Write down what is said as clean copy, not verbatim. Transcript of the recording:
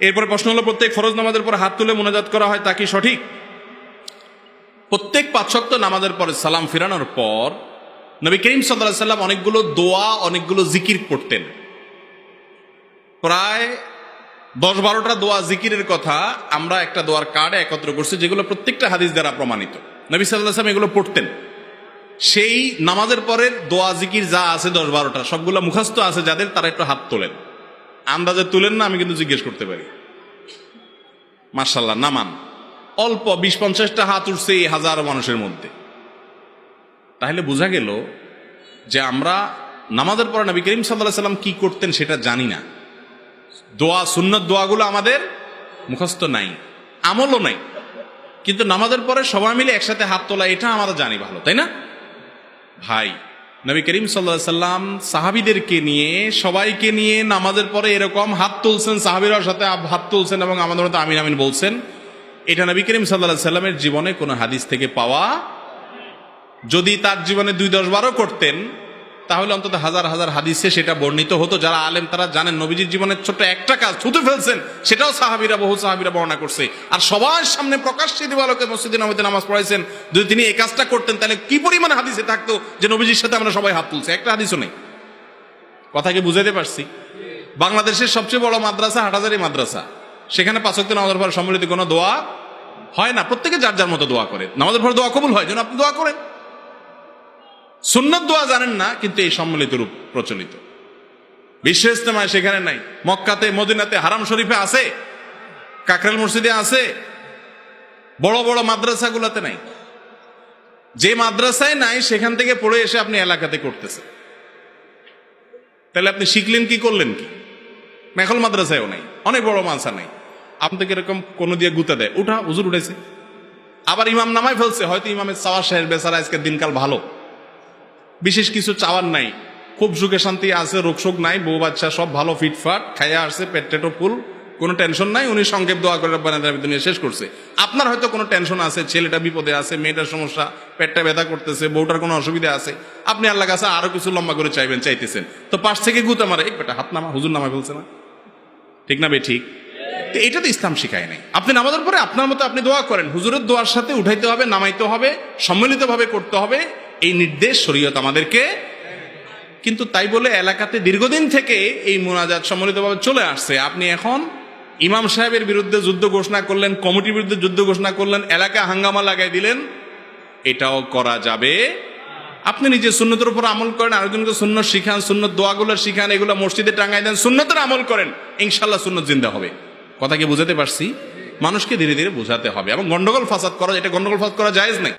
এরপরে প্রশ্ন হলো, প্রত্যেক ফরজ নামাজের পর হাত তুলে মোনাজাত করা হয় তা কি সঠিক? প্রত্যেক 5 ওয়াক্ত নামাজের পরে সালাম ফিরানোর পর নবী করিম সাল্লাল্লাহু আলাইহি সাল্লাম অনেকগুলো দোয়া, অনেকগুলো জিকির পড়তেন। প্রায় 10-12টা দোয়া জিকিরের কথা আমরা একটা দোয়ার কার্ডে একত্র করছি, যেগুলো প্রত্যেকটা হাদিস দ্বারা প্রমাণিত। নবী সাল্লাল্লাহু আলাইহি ওয়াসাল্লাম এগুলো পড়তেন। সেই নামাজের পরের দোয়া জিকির যা আছে 10-12টা সবগুলো মুখস্থ আছে যাদের, তারা একটু হাত তোলেন। আন্দাজে তুলেন না, আমি কিন্তু জিজ্ঞেস করতে পারি। মাশাআল্লাহ, নামান। অল্প 20-50টা হাত উঠছে এই হাজার মানুষের মধ্যে। তাহলে বোঝা গেল যে আমরা নামাজের পরে নবী করিম সাল্লাল্লাহু আলাইহি সাল্লাম কি করতেন সেটা জানি না। দোয়া, সুন্নত দোয়াগুলো আমাদের মুখস্থ নাই, আমলও নাই। কিন্তু নামাজের পরে সবাই মিলে একসাথে হাত তোলা, এটা আমরা জানি ভালো, তাই না ভাই? নবী করিম সাল্লাল্লাহু আলাইহি সাল্লাম সাহাবীদেরকে নিয়ে, সবাইকে নিয়ে নামাজের পরে এরকম হাত তুলছেন, সাহাবীরার সাথে হাত তুলছেন এবং আমাদের মতো আমিন আমিন বলছেন। এটা নবী করিম সাল্লাল্লাহু আলাইহি সাল্লামের জীবনে কোনো হাদিস থেকে পাওয়া। যদি তার জীবনে 2-10-12 করতেন তাহলে অন্তত হাজার হাজার হাদিসে সেটা বর্ণিত হতো। যারা আলেম তারা জানেন নবীজির জীবনের ছোট্ট একটা কাজ ছুঁতে ফেলছেন, সেটাও বহু সাহাবীরা বর্ণনা করছে। আর সবার সামনে প্রকাশ্যে দিবালোকে মসজিদে নববীতে নামাজ পড়াইছেন। যদি তিনি এই কাজটা করতেন তাহলে কি পরিমাণে হাদিসে থাকতো যে নবীজির সাথে আমরা সবাই হাত তুলছি? একটা হাদিসও নেই। কথা কি বুঝাইতে পারছি? বাংলাদেশের সবচেয়ে বড় মাদ্রাসা হাটহাজারী মাদ্রাসা, সেখানে 5 ওয়াক্ত নামাজের পর সম্মিলিত কোনো দোয়া হয় না। প্রত্যেকে যার যার মতো দোয়া করে। নামাজের পর দোয়া কবুল হয়, যেন আপনি দোয়া করেন। সুন্নত দোয়া জানেন না, কিন্তু এই সম্মিলিত রূপ প্রচলিত। বিশ্ব ইজতেমায় সেখানে নাই। মক্কাতে, মদিনাতে, হারাম শরীফে আছে, কাকরাইল মসজিদে আছে, বড় বড় মাদ্রাসাগুলোতে নাই। যে মাদ্রাসায় নাই সেখান থেকে পড়ে এসে আপনি এলাকাতে করতেছেন। তাহলে আপনি শিখলেন কি, করলেন কি? মেখল মাদ্রাসায়ও নাই, অনেক বড় মাদ্রাসা নাই। আপনাকে এরকম কোনো দিয়ে গুতা দেয়, উঠা হুজুর উঠেছে, আবার ইমাম নামায় ফেলছে। হয়তো ইমামের চাওয়ার শেষ, বেচারা আজকের দিনকাল ভালো, বিশেষ কিছু চাওয়ার নাই, খুব সুখে শান্তি আছে, রোগ শোক নাই, বউ বাচ্চা সব ভালো, ফিটফাট, খাইয়া আসছে, পেটেটো ফুল, কোনো টেনশন নাই। উনি সংক্ষেপ দোয়া করে দুনিয়া শেষ করছে। আপনার হয়তো কোনো টেনশন আছে, ছেলেটা বিপদে আছে, মেয়েটার সমস্যা, পেটটা ব্যথা করতেছে, বউটার কোনো অসুবিধা আছে, আপনি আল্লাহর কাছে আরো কিছু লম্বা করে চাইতেছেন। তো পাশ থেকে গুতা মারে, এক বেটা হাত নামা, হুজুর নামা ফেলছে না, ঠিক না বে ঠিক? এটা তো ইসলাম শিখায় নাই। আপনি নামাজের পরে আপনার মতো আপনি দোয়া করেন, হুজুরের দোয়ার সাথে উঠাইতে হবে, নামাইতে হবে, সম্মিলিতভাবে করতে হবে, এই নির্দেশ শরীয়ত আমাদেরকে। কিন্তু তাই বলে এলাকাতে দীর্ঘদিন থেকে এই মুনাজাত সম্মিলিতভাবে চলে আসছে। আপনি এখন ইমাম সাহেবের বিরুদ্ধে যুদ্ধ ঘোষণা করলেন, কমিটির বিরুদ্ধে যুদ্ধ ঘোষণা করলেন, এলাকা হাঙ্গামা লাগাই দিলেন, এটাও করা যাবে। আপনি নিজে সুন্নতের উপর আমল করেন, আরেকজনকে সুন্নত শিখান, সুন্নত দোয়াগুলো শিখান, এগুলো মসজিদে টাঙ্গাই দেন, সুন্নতের আমল করেন, ইনশাল্লাহ সুন্নত জিন্দা হবে। কথা কি বুঝাতে পারছি? মানুষকে ধীরে ধীরে বোঝাতে হবে। এবং গন্ডগোল ফাসাদ করা, এটা গন্ডগোল ফাসাদ করা জায়েজ নাই।